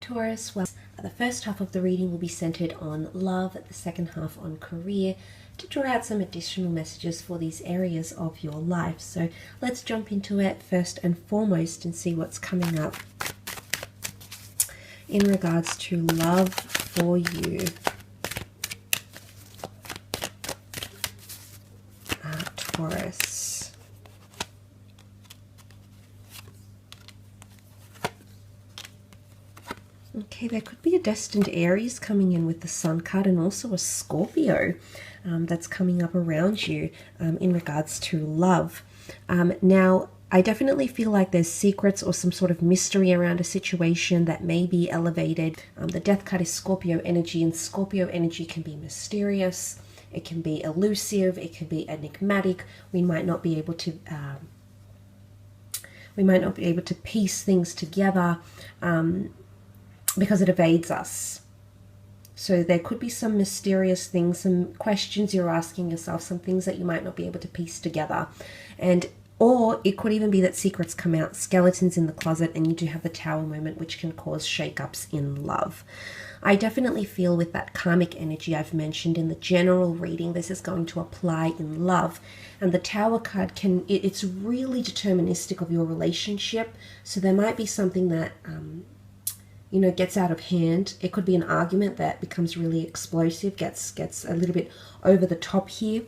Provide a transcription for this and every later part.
Taurus, well, the first half of the reading will be centered on love, the second half on career, to draw out some additional messages for these areas of your life. So let's jump into it first and foremost and see what's coming up in regards to love for you. Taurus. Okay, there could be a destined Aries coming in with the Sun card, and also a Scorpio that's coming up around you in regards to love. Now, I definitely feel like there's secrets or some sort of mystery around a situation that may be elevated. The Death card is Scorpio energy, and Scorpio energy can be mysterious. It can be elusive. It can be enigmatic. We might not be able to piece things together because it evades us. So there could be some mysterious things, some questions you're asking yourself, some things that you might not be able to piece together. Or it could even be that secrets come out, skeletons in the closet, and you do have the Tower moment, which can cause shakeups in love. I definitely feel with that karmic energy I've mentioned in the general reading, this is going to apply in love. And the Tower card it's really deterministic of your relationship. So there might be something that gets out of hand. It could be an argument that becomes really explosive, gets a little bit over the top here.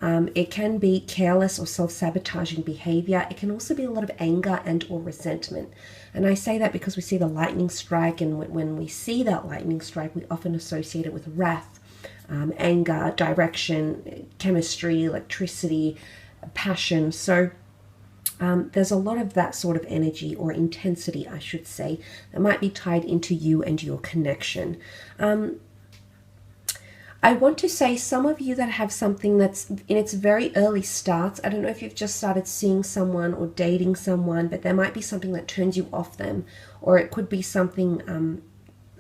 It can be careless or self-sabotaging behavior. It can also be a lot of anger and or resentment. And I say that because we see the lightning strike, and when we see that lightning strike, we often associate it with wrath, anger, direction, chemistry, electricity, passion. So there's a lot of that sort of energy, or intensity, I should say, that might be tied into you and your connection. I want to say some of you that have something that's in its very early starts, I don't know if you've just started seeing someone or dating someone, but there might be something that turns you off them, or it could be something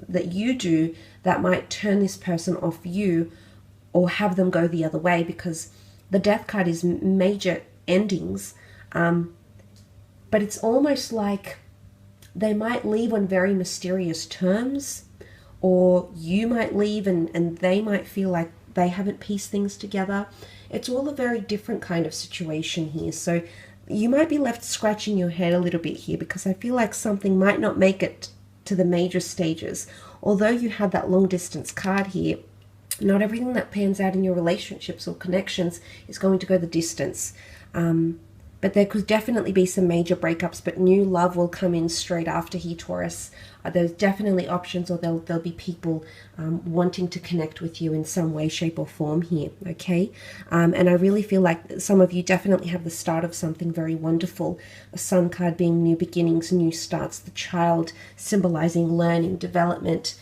that you do that might turn this person off you or have them go the other way, because the Death card is major endings. But it's almost like they might leave on very mysterious terms, or you might leave and they might feel like they haven't pieced things together. It's all a very different kind of situation here. So you might be left scratching your head a little bit here, because I feel like something might not make it to the major stages. Although you had that long distance card here, not everything that pans out in your relationships or connections is going to go the distance. But there could definitely be some major breakups, but new love will come in straight after here, Taurus. There's definitely options, or there'll be people wanting to connect with you in some way, shape or form here, okay? And I really feel like some of you definitely have the start of something very wonderful. A Sun card being new beginnings, new starts, the child symbolizing learning, development,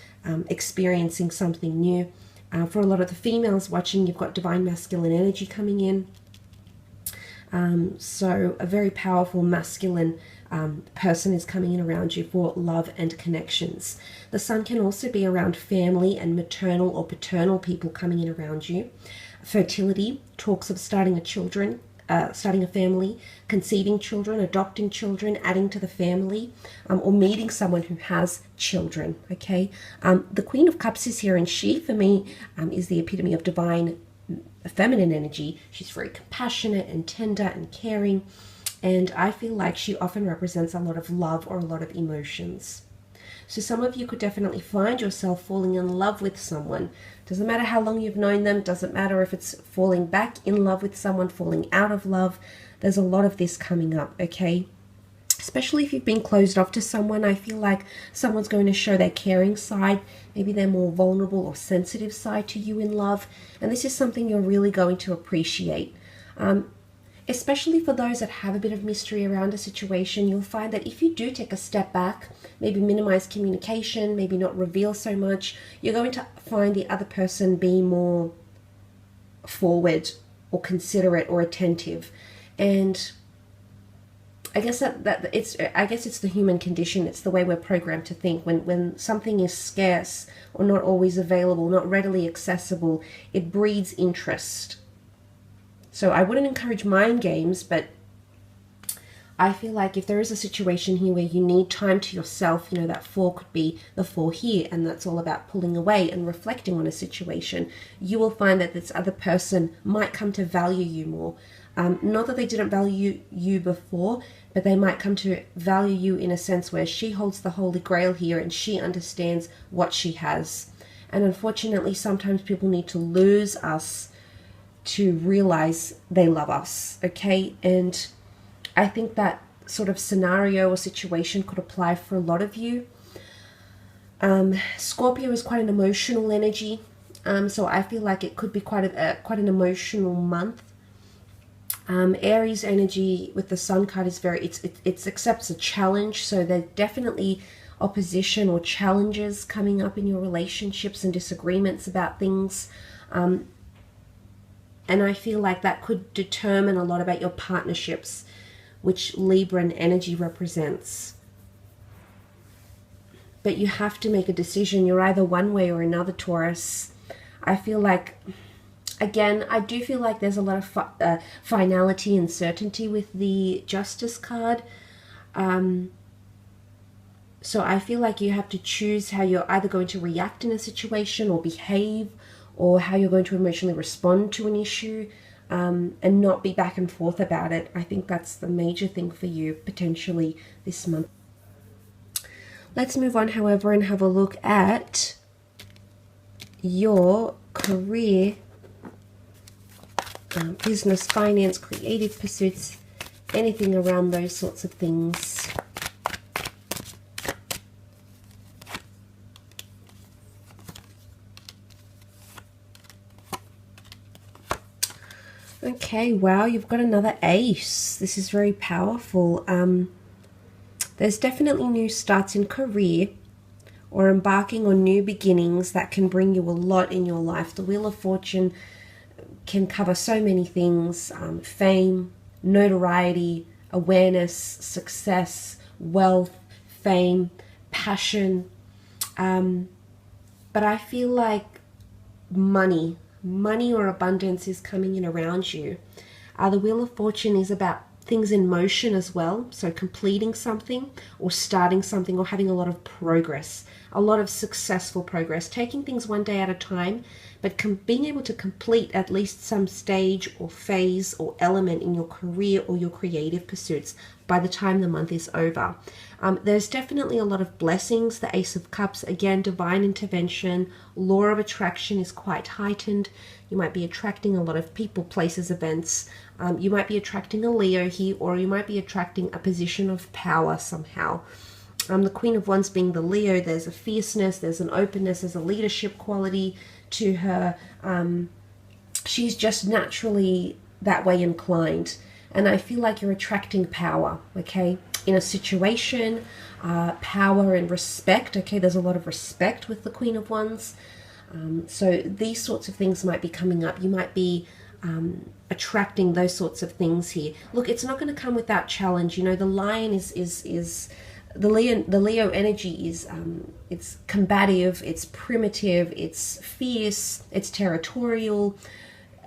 experiencing something new. For a lot of the females watching, you've got divine masculine energy coming in. So a very powerful masculine person is coming in around you for love and connections. The Sun can also be around family and maternal or paternal people coming in around you. Fertility, talks of starting a family, conceiving children, adopting children, adding to the family, or meeting someone who has children, okay? The Queen of Cups is here, and she, for me, is the epitome of divine feminine energy. She's very compassionate and tender and caring, and I feel like she often represents a lot of love or a lot of emotions. So some of you could definitely find yourself falling in love with someone. Doesn't matter how long you've known them, doesn't matter if it's falling back in love with someone, falling out of love. There's a lot of this coming up, okay? Especially if you've been closed off to someone, I feel like someone's going to show their caring side, maybe their more vulnerable or sensitive side to you in love. And this is something you're really going to appreciate. Especially for those that have a bit of mystery around a situation, you'll find that if you do take a step back, maybe minimize communication, maybe not reveal so much, you're going to find the other person be more forward or considerate or attentive. And I guess it's the human condition. It's the way we're programmed to think. When something is scarce or not always available, not readily accessible, it breeds interest. So I wouldn't encourage mind games, but I feel like if there is a situation here where you need time to yourself, you know, that 4 could be the 4 here, and that's all about pulling away and reflecting on a situation, you will find that this other person might come to value you more. Not that they didn't value you before, but they might come to value you in a sense where she holds the Holy Grail here and she understands what she has. And unfortunately, sometimes people need to lose us to realize they love us, okay? And I think that sort of scenario or situation could apply for a lot of you. Scorpio is quite an emotional energy, so I feel like it could be quite an emotional month. Aries energy with the Sun card is it accepts a challenge, so there's definitely opposition or challenges coming up in your relationships and disagreements about things. And I feel like that could determine a lot about your partnerships, which Libran energy represents. But you have to make a decision. You're either one way or another, Taurus. I feel like, again, I do feel like there's a lot of finality and certainty with the Justice card. So I feel like you have to choose how you're either going to react in a situation or behave, or how you're going to emotionally respond to an issue, and not be back and forth about it. I think that's the major thing for you potentially this month. Let's move on, however, and have a look at your career, business, finance, creative pursuits, anything around those sorts of things. Okay, wow, you've got another ace. This is very powerful. There's definitely new starts in career or embarking on new beginnings that can bring you a lot in your life. The Wheel of Fortune can cover so many things: fame, notoriety, awareness, success, wealth, fame, passion. But I feel like money or abundance is coming in around you. The Wheel of Fortune is about things in motion as well, so completing something or starting something or having a lot of progress, a lot of successful progress, taking things one day at a time, but being able to complete at least some stage or phase or element in your career or your creative pursuits by the time the month is over. There's definitely a lot of blessings. The Ace of Cups, again, divine intervention, law of attraction is quite heightened. You might be attracting a lot of people, places, events. You might be attracting a Leo here, or you might be attracting a position of power somehow. The Queen of Wands being the Leo, there's a fierceness, there's an openness, there's a leadership quality to her. She's just naturally that way inclined. And I feel like you're attracting power, okay, in a situation, power and respect. Okay, there's a lot of respect with the Queen of Wands. So these sorts of things might be coming up. You might be attracting those sorts of things here. Look, it's not going to come without challenge. You know, the Lion is the Leo energy is it's combative, it's primitive, it's fierce, it's territorial,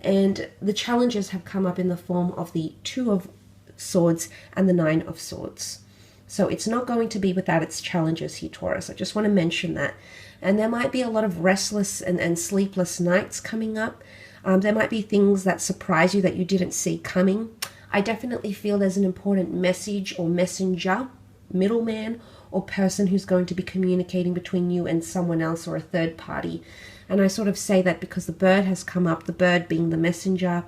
and the challenges have come up in the form of the Two of Swords and the Nine of Swords. So it's not going to be without its challenges here, Taurus. I just want to mention that. And there might be a lot of restless and sleepless nights coming up. There might be things that surprise you that you didn't see coming. I definitely feel there's an important message or messenger, middleman, or person who's going to be communicating between you and someone else or a third party. And I sort of say that because the bird has come up, the bird being the messenger.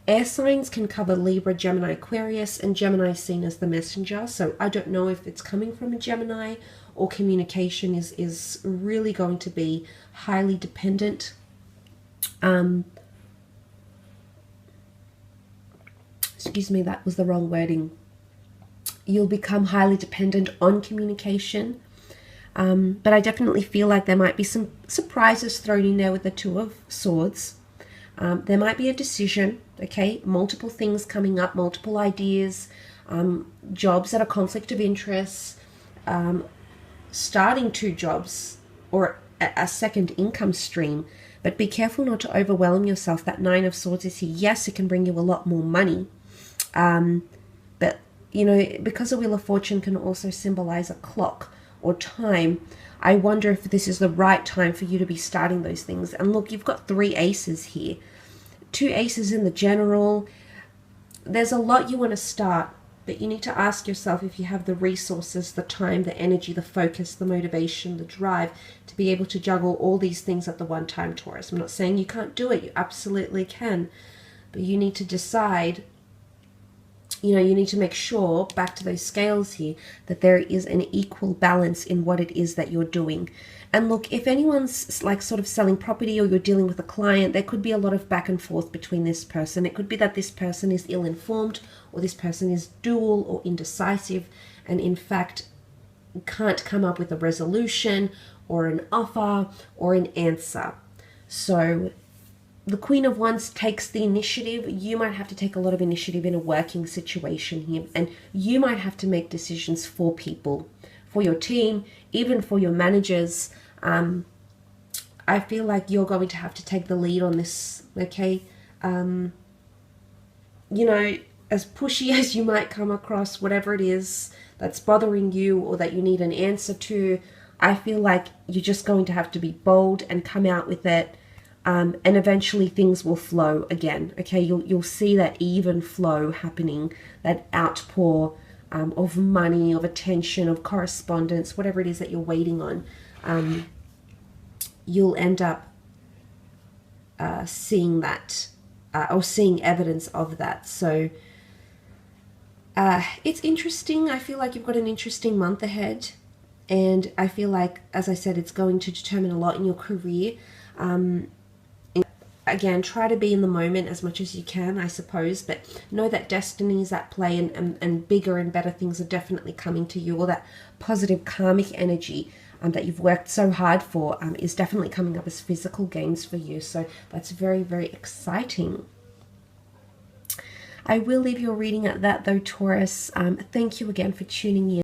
Air signs can cover Libra, Gemini, Aquarius, and Gemini is seen as the messenger. So I don't know if it's coming from a Gemini, or communication is really going to be highly dependent. Excuse me, that was the wrong wording. You'll become highly dependent on communication. But I definitely feel like there might be some surprises thrown in there with the Two of Swords. There might be a decision, okay, multiple things coming up, multiple ideas, jobs that are conflict of interest, starting 2 jobs or a second income stream. But be careful not to overwhelm yourself. That Nine of Swords is here. Yes, it can bring you a lot more money, but you know, because a Wheel of Fortune can also symbolize a clock or time, I wonder if this is the right time for you to be starting those things. And look, you've got 3 aces here. 2 aces in the general. There's a lot you want to start, but you need to ask yourself if you have the resources, the time, the energy, the focus, the motivation, the drive to be able to juggle all these things at the one time, Taurus. I'm not saying you can't do it. You absolutely can. But you need to decide, you know, you need to make sure, back to those scales here, that there is an equal balance in what it is that you're doing. And look, if anyone's like sort of selling property or you're dealing with a client, there could be a lot of back and forth between this person. It could be that this person is ill-informed, or this person is dual or indecisive, and in fact can't come up with a resolution or an offer or an answer. So the Queen of Wands takes the initiative. You might have to take a lot of initiative in a working situation here, and you might have to make decisions for people, for your team, even for your managers. I feel like you're going to have to take the lead on this, okay? You know, as pushy as you might come across, whatever it is that's bothering you or that you need an answer to, I feel like you're just going to have to be bold and come out with it. And eventually things will flow again, okay? You'll see that even flow happening, that outpour of money, of attention, of correspondence, whatever it is that you're waiting on. You'll end up seeing that or seeing evidence of that. So it's interesting. I feel like you've got an interesting month ahead, and I feel like, as I said, it's going to determine a lot in your career. Again, try to be in the moment as much as you can, I suppose, but know that destiny is at play, and bigger and better things are definitely coming to you. All that positive karmic energy that you've worked so hard for is definitely coming up as physical gains for you. So that's very, very exciting. I will leave your reading at that though, Taurus. Thank you again for tuning in.